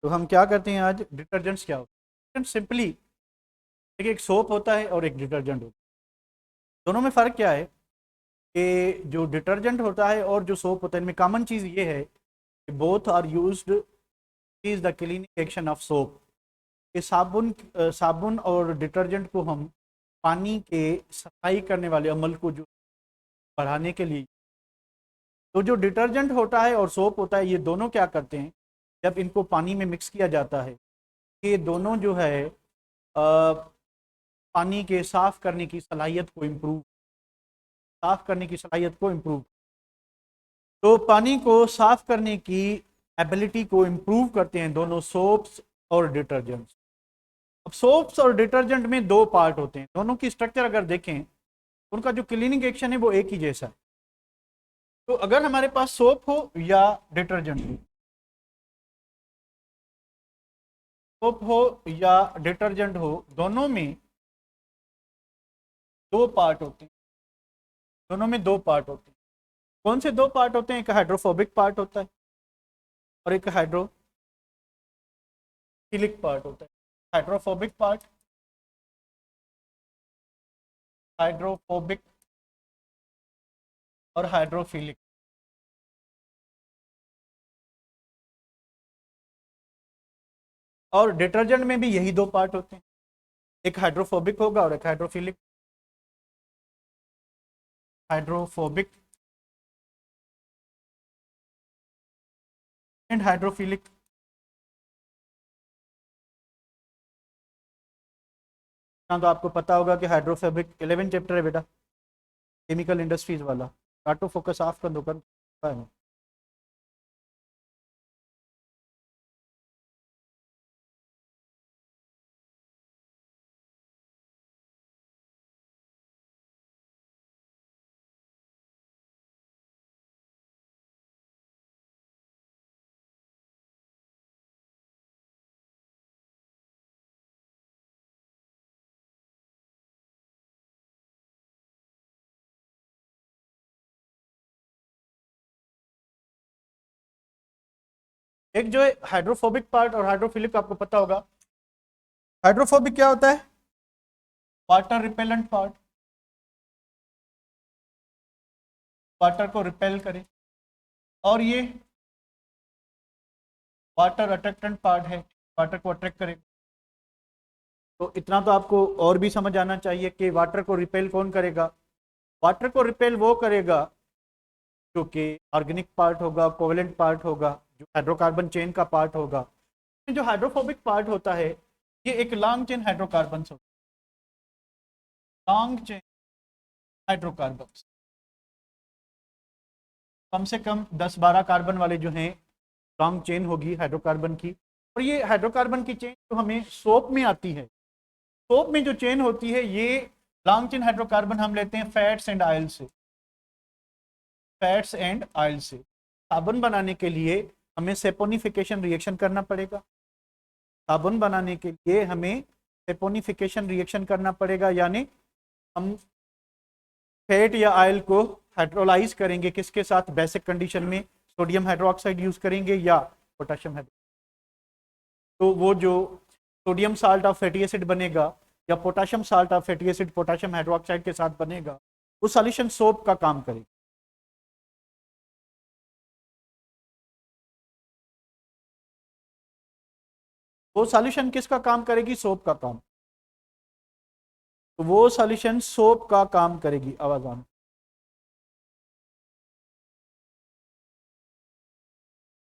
तो हम क्या करते हैं आज, डिटर्जेंट्स क्या होते हैं सिंपली। देखिए, एक सोप होता है और एक डिटर्जेंट होता है। दोनों में फ़र्क क्या है कि जो डिटर्जेंट होता है और जो सोप होता है, इनमें कॉमन चीज़ ये है कि both are used is the cleaning action of soap. कि साबुन और डिटर्जेंट को हम पानी के सफाई करने वाले अमल को जो बढ़ाने के लिए, तो जो डिटर्जेंट होता है और सोप होता है, ये दोनों क्या करते हैं, जब इनको पानी में मिक्स किया जाता है, ये दोनों जो है पानी के साफ करने की सलाहियत को इम्प्रूव, साफ करने की सलाहियत को इम्प्रूव, तो पानी को साफ करने की एबिलिटी को इम्प्रूव करते हैं दोनों सोप्स और डिटर्जेंट्स। अब सोप्स और डिटर्जेंट में दो पार्ट होते हैं, दोनों की स्ट्रक्चर अगर देखें, उनका जो क्लीनिंग एक्शन है वो एक ही जैसा है। तो अगर हमारे पास सोप हो या डिटर्जेंट हो, सोप हो या डिटर्जेंट हो, दोनों में दो पार्ट होते हैं, दोनों में दो पार्ट होते हैं। कौन से दो पार्ट होते हैं? एक हाइड्रोफोबिक पार्ट होता है और एक हाइड्रोफिलिक पार्ट होता है। हाइड्रोफोबिक पार्ट, हाइड्रोफोबिक और हाइड्रोफिलिक। और डिटर्जेंट में भी यही दो पार्ट होते हैं, एक हाइड्रोफोबिक होगा और एक हाइड्रोफिलिक। Hydrophobic and hydrophilic. हाँ, तो आपको पता होगा कि हाइड्रोफोबिक 11 चैप्टर है बेटा, केमिकल इंडस्ट्रीज वाला। ऑटो फोकस ऑफ कर दो, कर एक जो है हाइड्रोफोबिक पार्ट और हाइड्रोफिलिक, आपको पता होगा। हाइड्रोफोबिक क्या होता है? वाटर रिपेलेंट पार्ट, वाटर को रिपेल करे। और ये वाटर अट्रैक्टेंट पार्ट है, वाटर को अट्रैक्ट करे। तो इतना तो आपको और भी समझ आना चाहिए कि वाटर को रिपेल कौन करेगा। वाटर को रिपेल वो करेगा जो कि ऑर्गेनिक पार्ट होगा, कोवेलेंट पार्ट होगा, जो हाइड्रोकार्बन चेन का पार्ट होगा। जो हाइड्रोफोबिक पार्ट होता है, ये एक लॉन्ग चेन हाइड्रोकार्बन होता है। लॉन्ग चेन हाइड्रोकार्बन, कम से कम 10-12 कार्बन वाले जो हैं, लॉन्ग चेन होगी हाइड्रोकार्बन की। और ये हाइड्रोकार्बन की चेन जो हमें सोप में आती है, सोप में जो चेन होती है, ये लॉन्ग चेन हाइड्रोकार्बन हम लेते हैं फैट्स एंड ऑयल से। फैट्स एंड ऑयल से साबुन बनाने के लिए हमें सेपोनिफिकेशन रिएक्शन करना पड़ेगा। साबुन बनाने के लिए हमें सेपोनिफिकेशन रिएक्शन करना पड़ेगा, यानी हम फैट या ऑयल को हाइड्रोलाइज करेंगे, किसके साथ? बेसिक कंडीशन में सोडियम हाइड्रोक्साइड यूज करेंगे या पोटेशियम हाइड्रो। तो वो जो sodium salt of fatty acid बनेगा या potassium salt of fatty acid potassium hydroxide के साथ बनेगा, वो सॉल्यूशन सोप का काम करेगा। वो सॉल्यूशन किसका काम करेगी? सोप का काम। तो वो सॉल्यूशन सोप का काम करेगी। आवाज आना,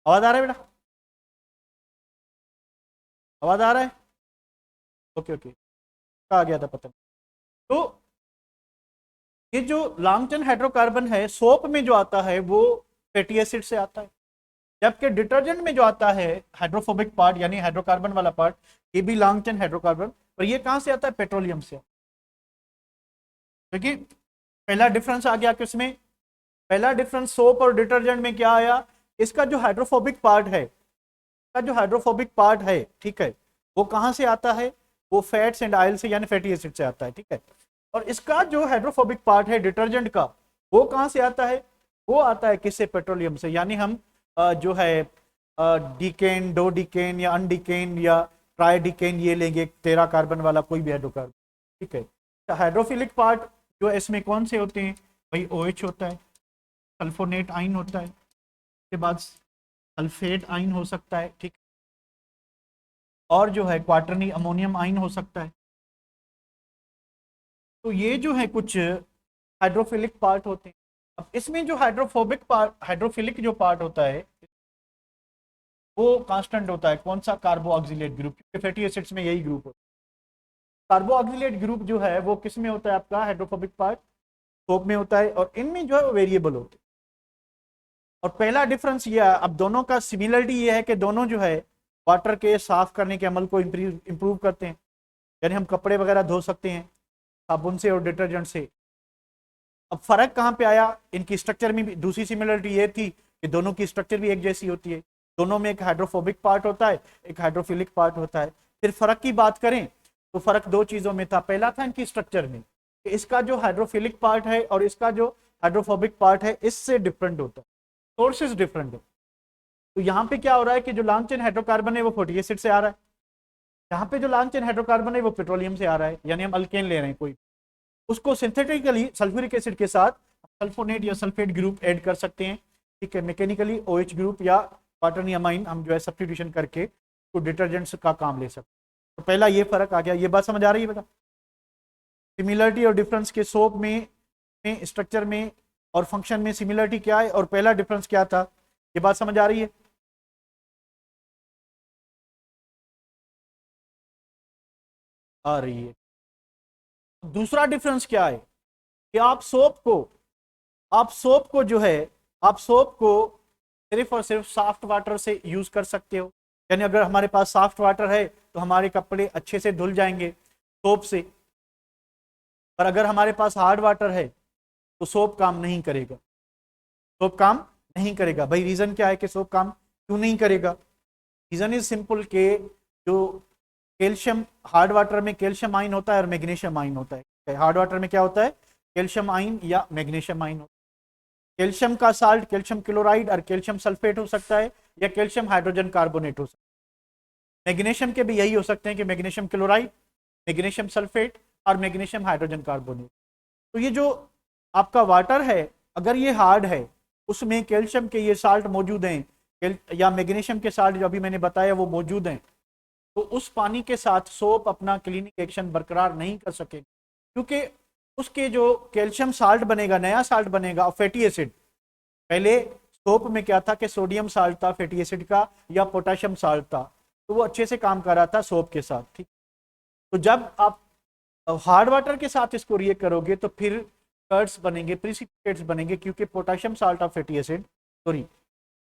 आवाज आ रहा है बेटा? आवाज आ रहा है? ओके ओके, आ गया था पता। तो ये जो लॉन्ग चेन हाइड्रोकार्बन है, सोप में जो आता है वो फैटी एसिड से आता है, जबकि डिटर्जेंट में जो आता है हाइड्रोफोबिक पार्ट यानी हाइड्रोकार्बन वाला पार्ट, ये भी लॉन्ग चेन हाइड्रोकार्बन, और ये कहां से आता है? पेट्रोलियम से। देखिए, पहला डिफरेंस आ गया किसमें? पहला डिफरेंस सोप और डिटर्जेंट में क्या आया? इसका जो हाइड्रोफोबिक पार्ट है, इसका जो हाइड्रोफोबिक पार्ट है, ठीक है, वो कहां से आता है? वो फैट्स एंड ऑयल से यानी फैटी एसिड से आता है, ठीक है। और इसका जो हाइड्रोफोबिक पार्ट है डिटर्जेंट का, वो कहां से आता है? वो आता है किससे? पेट्रोलियम से। यानी हम जो है डिकेन, डो डिकेन या अनडिकेन या ट्राई डिकेन, ये लेंगे 13 कार्बन वाला कोई भी हाइड्रोकार्बन। ठीक है, तो हाइड्रोफिलिक पार्ट जो है इसमें कौन से होते हैं भाई? OH होता है, सल्फोनेट आइन होता है, उसके बाद सल्फेट आइन हो सकता है, ठीक, और जो है क्वाटरनी अमोनियम आइन हो सकता है। तो ये जो है कुछ हाइड्रोफिलिक पार्ट होते हैं। अब इसमें जो हाइड्रोफोबिक पार्ट, हाइड्रोफिलिक जो पार्ट होता है वो कांस्टेंट होता है। कौन सा? कार्बो ऑक्सिलेट ग्रुप, क्योंकि फैटी एसिड्स में यही ग्रुप होता है। कार्बो ऑक्सिलेट ग्रुप जो है वो किस में होता है? आपका हाइड्रोफोबिक पार्ट सोप में होता है, और इनमें जो है वो वेरिएबल होते हैं। और पहला डिफरेंस ये है, अब दोनों का सिमिलरिटी ये है कि दोनों जो है वाटर के साफ करने के अमल को इम्प्रूव करते हैं, यानी हम कपड़े वगैरह धो सकते हैं साबुन से और डिटर्जेंट से। अब फर्क कहाँ पे आया? इनकी स्ट्रक्चर में भी दूसरी सिमिलरिटी ये थी कि दोनों की स्ट्रक्चर भी एक जैसी होती है, दोनों में एक हाइड्रोफोबिक पार्ट होता है, एक हाइड्रोफिलिक पार्ट होता है। फिर फर्क की बात करें तो फर्क दो चीजों में था। पहला था इनकी स्ट्रक्चर में, कि इसका जो हाइड्रोफिलिक पार्ट है और इसका जो हाइड्रोफोबिक पार्ट है इससे डिफरेंट होता है, सोर्सेज डिफरेंट है। तो यहाँ पे क्या हो रहा है कि जो लॉन्ग चेन हाइड्रोकार्बन है वो फैटी एसिड से आ रहा है, यहाँ पे जो लॉन्ग चेन हाइड्रोकार्बन है वो पेट्रोलियम से आ रहा है, यानी हम अल्केन ले रहे हैं कोई, उसको सिंथेटिकली सल्फ्यूरिक एसिड के साथ सल्फोनेट या सल्फेट ग्रुप ऐड कर सकते हैं। ठीक है, मैकेनिकली OH ग्रुप या क्वाटरनी अमाइन हम जो है सब्स्टिट्यूशन करके तो डिटर्जेंट्स का काम ले सकते हैं। तो पहला ये फर्क आ गया। ये बात समझ आ रही है बेटा? सिमिलरिटी और डिफरेंस के सोप में स्ट्रक्चर में और फंक्शन में सिमिलरिटी क्या है और पहला डिफरेंस क्या था? ये बात समझ आ रही है? आ रही है। दूसरा डिफरेंस क्या है कि आप सोप को जो है, आप सोप को सिर्फ और सिर्फ सॉफ्ट वाटर से यूज कर सकते हो, यानी अगर हमारे पास सॉफ्ट वाटर है तो हमारे कपड़े अच्छे से धुल जाएंगे सोप से, पर अगर हमारे पास हार्ड वाटर है तो सोप काम नहीं करेगा। सोप काम नहीं करेगा। भाई रीजन क्या है कि सोप काम क्यों नहीं करेगा? रीजन इज सिंपल के जो कैल्शियम, हार्ड वाटर में कैल्शियम आइन होता है और मैग्नीशियम आइन होता है। हार्ड वाटर में क्या होता है? कैल्शियम आइन या मैग्नीशियम आइन होता है। कैल्शियम का साल्ट कैल्शियम क्लोराइड और कैल्शियम सल्फेट हो सकता है, या कैल्शियम हाइड्रोजन कार्बोनेट हो सकता है। मैग्नीशियम के भी यही हो सकते हैं कि मैग्नीशियम क्लोराइड, मैग्नीशियम सल्फेट और मैग्नीशियम हाइड्रोजन कार्बोनेट। तो ये जो आपका वाटर है अगर ये हार्ड है, उसमें कैल्शियम के ये साल्ट मौजूद हैं या मैग्नीशियम के साल्ट जो अभी मैंने बताया वो मौजूद हैं, तो उस पानी के साथ सोप अपना क्लीनिंग एक्शन बरकरार नहीं कर सकेगा, क्योंकि उसके जो कैल्शियम साल्ट बनेगा, नया साल्ट बनेगा फैटी एसिड। पहले सोप में क्या था कि सोडियम साल्ट था फैटी एसिड का या पोटेशियम साल्ट था, तो वो अच्छे से काम कर रहा था सोप के साथ। ठीक, तो जब आप हार्ड वाटर के साथ इसको रिएक्ट करोगे तो फिर कर्ड्स बनेंगे, प्रिसिपिटेट्स बनेंगे, क्योंकि potassium salt of fatty acid, sorry,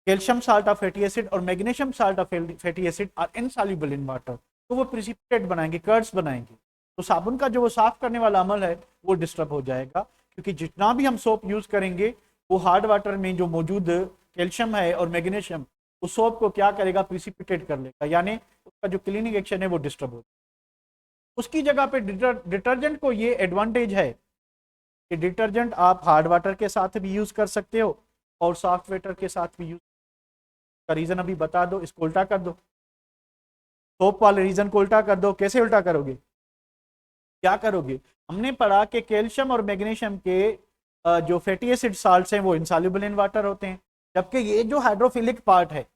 calcium salt of fatty acid और magnesium salt of fatty acid are insoluble in water, तो वो प्रिसिपिटेट बनाएंगे, कर्ड्स बनाएंगे। तो साबुन का जो वो साफ करने वाला अमल है वो डिस्टर्ब हो जाएगा, क्योंकि जितना भी हम सोप यूज करेंगे वो हार्ड वाटर में जो मौजूद कैल्शियम है और मैग्नीशियम उस सोप को क्या करेगा? प्रिसिपिटेट कर लेगा, यानी उसका जो क्लीनिंग एक्शन है वो डिस्टर्ब होगा। उसकी जगह पे डिटर्जेंट को ये एडवांटेज है कि डिटर्जेंट आप हार्ड वाटर के साथ भी यूज कर सकते हो और सॉफ्ट वाटर के साथ भी यूज का रीजन अभी बता दो, इसको उल्टा कर दो, सोप वाले रीजन को उल्टा कर दो। कैसे उल्टा करोगे? क्या करोगे? हमने पढ़ा कि कैल्शियम और मैग्नीशियम के जो फैटी एसिड साल्ट्स हैं वो इनसॉल्युबल इन वाटर होते हैं, जबकि ये जो हाइड्रोफिलिक पार्ट है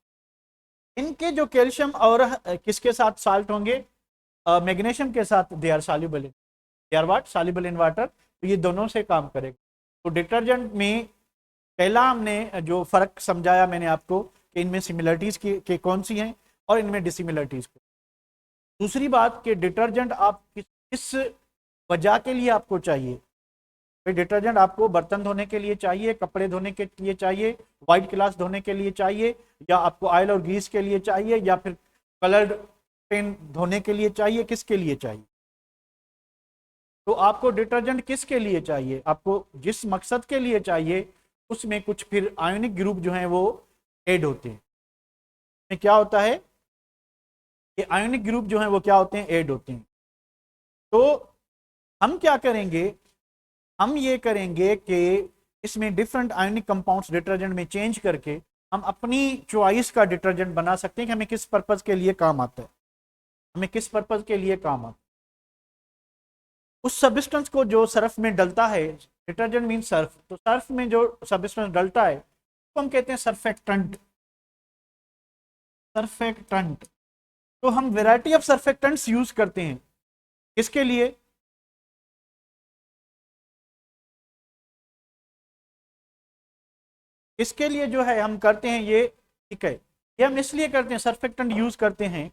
इनके जो कैल्शियम और किसके साथ साल्ट होंगे? मैग्नीशियम के साथ, they are soluble in, they are what? Soluble in water. तो ये दोनों से काम करेगा। तो डिटर्जेंट में पहला हमने जो फर्क समझाया मैंने आपको कि इनमें सिमिलरिटीज के कौन सी हैं और इनमें डिसिमिलरिटीज को। दूसरी बात कि डिटर्जेंट आप किस वजह के लिए आपको चाहिए? भाई डिटर्जेंट आपको बर्तन धोने के लिए चाहिए, कपड़े धोने के लिए चाहिए, व्हाइट क्लॉथ धोने के लिए चाहिए, या आपको ऑयल और ग्रीस के लिए चाहिए, या फिर कलर्ड पेन धोने के लिए चाहिए? किसके लिए चाहिए? तो आपको डिटर्जेंट किसके लिए चाहिए? आपको जिस मकसद के लिए चाहिए उसमें कुछ फिर आयोनिक ग्रुप जो हैं वो ऐड होते हैं। में क्या होता है कि आयोनिक ग्रुप जो हैं वो क्या होते हैं? ऐड होते हैं। तो हम क्या करेंगे? हम ये करेंगे कि इसमें डिफरेंट आयोनिक कंपाउंड्स डिटर्जेंट में चेंज करके हम अपनी चॉइस का डिटर्जेंट बना सकते हैं कि हमें किस पर्पज के लिए काम आता है, हमें किस पर्पज के लिए काम आता है। उस सब्सटेंस को जो सर्फ में डलता है, डिटर्जेंट मीन सर्फ, तो सर्फ में जो सब्सटेंस डलता है तो हम कहते हैं सर्फेक्टेंट। सर्फेक्टेंट, तो हम वैरायटी ऑफ सर्फेक्टेंट्स यूज करते हैं किसके लिए? इसके लिए जो है हम करते हैं ये, ठीक है, ये हम इसलिए करते हैं, सर्फेक्टेंट यूज करते हैं,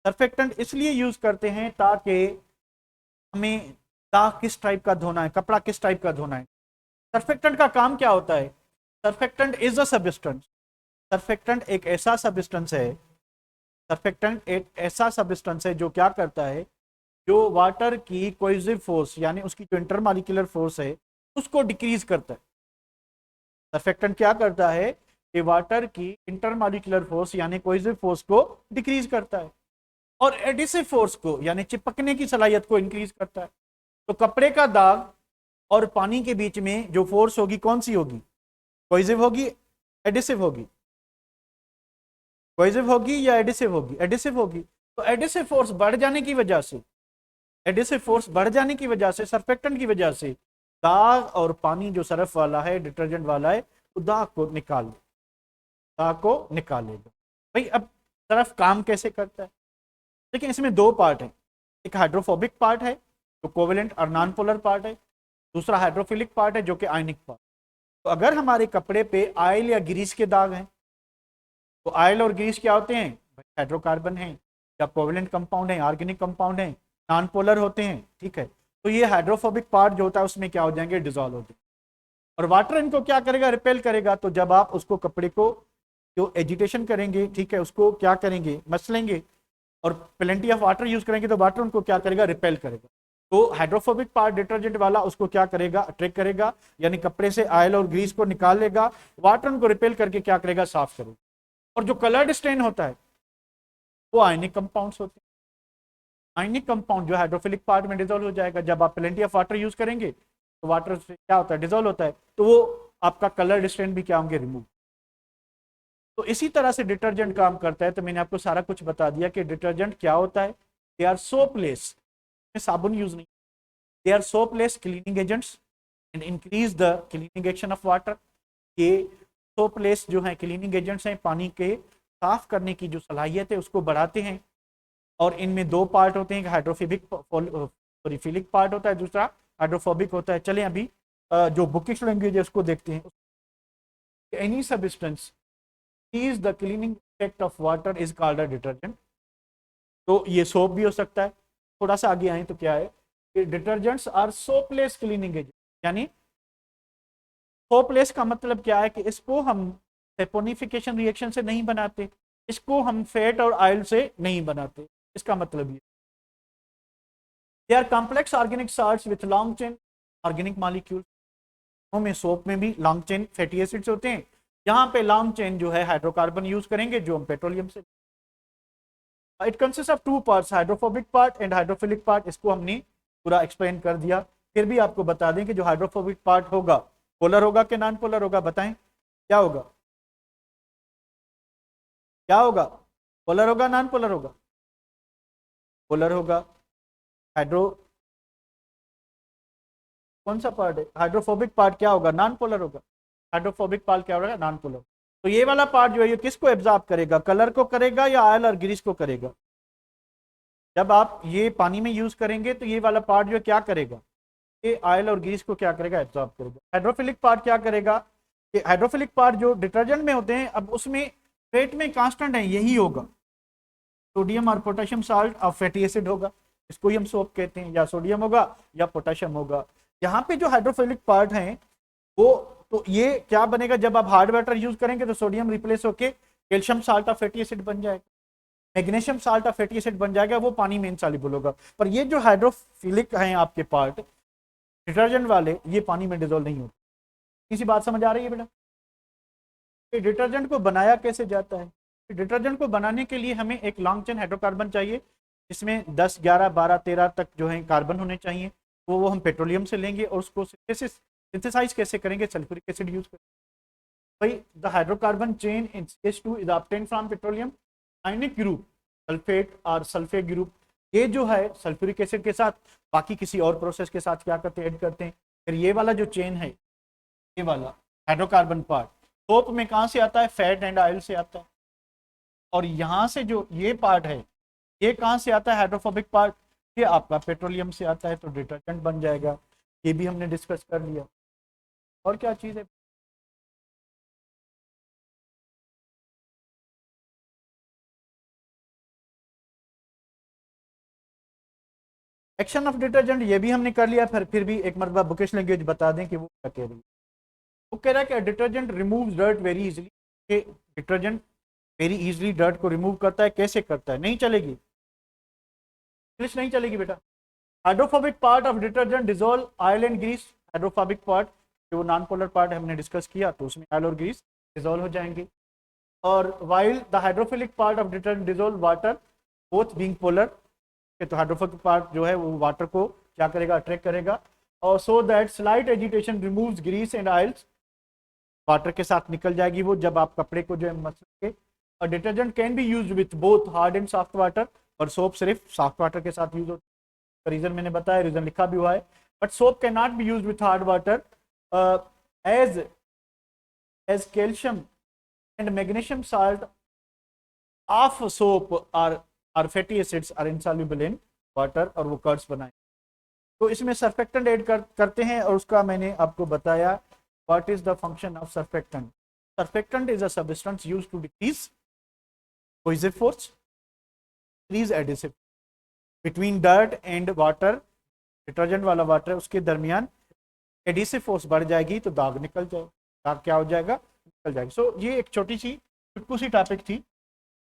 सर्फेक्टेंट इसलिए यूज करते हैं ताकि हमें दाग किस टाइप का धोना है, कपड़ा किस टाइप का धोना है। सर्फेक्टेंट का काम क्या होता है? Surfactant is a substance, surfactant एक ऐसा सब्सटेंस है, सर्फेक्टेंट एक ऐसा सब्सटेंस है जो क्या करता है, जो वाटर की कोहेसिव फोर्स यानी उसकी जो इंटरमॉलिक्यूलर फोर्स है उसको डिक्रीज करता है। सर्फेक्टेंट क्या करता है कि वाटर की इंटरमॉलिक्यूलर फोर्स यानी कोहेसिव फोर्स को डिक्रीज करता है और एडिसिव फोर्स को यानी चिपकने की सलाहियत को इंक्रीज करता है। तो कपड़े का दाग और पानी के बीच में जो फोर्स होगी कौन सी होगी? कोहेसिव होगी, एडिसिव होगी? कोहेसिव होगी या एडिसिव होगी? एडिसिव होगी। तो एडिसिव फोर्स बढ़ जाने की वजह से, एडिसिव फोर्स बढ़ जाने की वजह से, सर्फेक्टेंट की वजह से दाग और पानी जो सरफ वाला है, डिटर्जेंट वाला है, वो दाग को निकाल ले, दाग को निकालेगा। भाई अब सरफ काम कैसे करता है? देखिए इसमें दो पार्ट है, एक हाइड्रोफोबिक पार्ट है जो कोवेलेंट और नॉन पोलर पार्ट है, दूसरा हाइड्रोफिलिक पार्ट है जो कि आयनिक पार्ट। तो अगर हमारे कपड़े पे ऑयल या ग्रीस के दाग हैं तो ऑयल और ग्रीस क्या होते हैं? हाइड्रोकार्बन है या कोवेलेंट कंपाउंड है, ऑर्गेनिक कंपाउंड है, नॉन पोलर होते हैं, ठीक है। तो ये हाइड्रोफोबिक पार्ट जो होता है उसमें क्या हो जाएंगे? डिजोल्व हो जाएंगे। और वाटर इनको क्या करेगा? रिपेल करेगा। तो जब आप उसको कपड़े को जो एजिटेशन करेंगे, ठीक है, उसको क्या करेंगे? मसलेंगे और प्लेंटी ऑफ वाटर यूज करेंगे तो वाटर उनको क्या करेगा? रिपेल करेगा। तो हाइड्रोफोबिक पार्ट डिटर्जेंट वाला उसको क्या करेगा? अट्रैक्ट करेगा, यानी कपड़े से ऑयल और ग्रीस को निकाल लेगा, वाटर उनको रिपेल करके क्या करेगा? साफ करेगा। और जो कलर्ड स्टेन होता है वो आयनिक कंपाउंड्स होते हैं। आयनिक कंपाउंड जो हाइड्रोफिलिक पार्ट में डिजोल्व हो जाएगा। जब आप प्लेंटी ऑफ वाटर यूज करेंगे तो वाटर से क्या होता है? डिजोल्व होता है। तो वो आपका कलर्ड स्टेन भी क्या होंगे? रिमूव। तो इसी तरह से डिटर्जेंट काम करता है। तो मैंने आपको सारा कुछ बता दिया कि डिटर्जेंट क्या होता है। दे आर सोपलेस, साबुन यूज नहीं, they are soapless cleaning agents and increase the cleaning action of water. ये सोपलेस जो है क्लीनिंग एजेंट्स हैं, पानी के साफ करने की जो सलाहियत है उसको बढ़ाते हैं। और इनमें दो पार्ट होते हैं, हाइड्रोफिलिक सॉरी फिलिक पार्ट होता है, दूसरा हाइड्रोफोबिक होता है। चलें अभी जो बुकिश लैंग्वेज है उसको देखते हैं। Any substance is the cleaning effect of water is called a detergent. तो ये सोप भी हो सकता है। थोड़ा सा आगे आए तो क्या है कि detergents are soapless cleaning agent, यानी सोपलेस का मतलब क्या है कि इसको हम सेपोनिफिकेशन रिएक्शन से नहीं बनाते, इसको हम फैट और ऑयल से नहीं बनाते। इसका मतलब ये they are complex organic salts with long chain organic molecule. में सोप में भी लॉन्ग चेन फैटी एसिड्स होते हैं, यहाँ पे लॉन्ग चेन जो है हाइड्रोकार्बन यूज करेंगे जो हम पेट्रोलियम से। It consist of two parts, hydrophobic part and hydrophilic part. इसको हमने पूरा एक्सप्लेन कर दिया। फिर भी आपको बता दें कि जो हाइड्रोफोबिक पार्ट होगा पोलर होगा कि नॉन पोलर होगा? बताएं क्या होगा? क्या होगा? पोलर होगा नॉन पोलर होगा? पोलर होगा। हाइड्रो कौन सा पार्ट है? हाइड्रोफोबिक पार्ट क्या होगा? नॉन पोलर होगा। हाइड्रोफोबिक पार्ट क्या होगा? Non polar. तो ये वाला पार्ट जो है ये किसको एब्जॉर्ब करेगा? कलर को करेगा या ऑयल और ग्रीस को करेगा? जब आप ये पानी में यूज करेंगे तो ये वाला पार्ट जो क्या करेगा? ये ऑयल और ग्रीस को क्या करेगा? एब्जॉर्ब करेगा। हाइड्रोफिलिक पार्ट क्या करेगा कि हाइड्रोफिलिक पार्ट जो डिटर्जेंट में होते हैं, अब उसमें फेट में कांस्टेंट है, यही होगा सोडियम और पोटेशियम साल्ट और फैटी एसिड होगा, इसको ही हम सोप कहते हैं। या सोडियम होगा या पोटेशियम होगा। यहाँ पे जो हाइड्रोफिलिक पार्ट है वो, तो ये क्या बनेगा? जब आप हार्ड वाटर यूज करेंगे तो सोडियम रिप्लेस होके कैल्शियम साल्ट और फैटी एसिड बन जाएगा, मैग्नीशियम साल्ट और फैटी एसिड बन जाएगा, वो पानी में इनसॉल्युबल होगा। पर ये जो हाइड्रोफिलिक हैं आपके पार्ट डिटर्जेंट वाले, ये पानी में डिजोल्व नहीं होते। किसी बात समझ आ रही है बेटा? डिटर्जेंट को बनाया कैसे जाता है? डिटर्जेंट को बनाने के लिए हमें एक लॉन्ग चेन हाइड्रोकार्बन चाहिए जिसमें 10, 11, 12, 13 तक जो है कार्बन होने चाहिए। वो हम पेट्रोलियम से लेंगे और उसको सिंथेसाइज कैसे करेंगे? सल्फ्यूरिक एसिड यूज करेंगे। भाई the hydrocarbon chain in CH2 is obtained from petroleum ionic group sulphate और सल्फेट ग्रुप। ये जो है सल्फ्यूरिक एसिड के साथ बाकी किसी और प्रोसेस के साथ क्या करते हैं, ऐड करते हैं। फिर ये वाला जो चेन है, ये वाला हाइड्रोकार्बन पार्ट सोप में कहाँ से आता है, फैट एंड ऑयल से आता है। और यहाँ से जो ये पार्ट है, ये कहाँ से आता है, हाइड्रोफोबिक पार्ट, ये आपका पेट्रोलियम से आता है, तो डिटर्जेंट बन जाएगा। ये भी हमने डिस्कस कर लिया। और क्या चीज़ है, एक्शन ऑफ डिटर्जेंट, ये भी हमने कर लिया। फिर भी एक मरतबा बुकिश लैंग्वेज बता दें कि वो क्या कह रही है। वो कह रहा है कि detergent remove dirt very easily, कि डिटर्जेंट वेरी इजीली डर्ट को रिमूव करता है। कैसे करता है, नहीं चलेगी, इंग्लिश नहीं चलेगी बेटा। Hydrophobic part of detergent dissolve oil and grease. Hydrophobic part जो नॉन पोलर पार्ट हमने डिस्कस किया, तो उसमें ऑयल और ग्रीस डिजोल्व हो जाएंगे। और while the hydrophilic part of detergent dissolve water, both being polar, तो हाइड्रोफोबिक पार्ट जो है वो वाटर को क्या करेगा, अट्रैक्ट करेगा। और so that slight agitation removes grease and oils, water के साथ निकल जाएगी वो जब आप कपड़े को जो है मसलेंगे। और detergent can be use with both hard and soft water, और सोप सिर्फ सॉफ्ट वाटर के साथ यूज होता है। रीजन मैंने बताया, रीजन लिखा भी हुआ है। But soap can not be use with hard water as as calcium and magnesium salt of soap are fatty acids are insoluble in water, और वो कर्ड्स बनाए। तो इसमें सर्फेक्टेंट ऐड करते हैं, और उसका मैंने आपको बताया what is the function of surfactant. Surfactant is a substance used to decrease cohesive force, increase adhesive between dirt and water. Detergent वाला वाटर है, उसके दरमियान एडिसिव फोर्स बढ़ जाएगी तो दाग निकल जाएगा। दाग क्या हो जाएगा, निकल जाएगी। सो ये एक छोटी सी टॉपिक थी।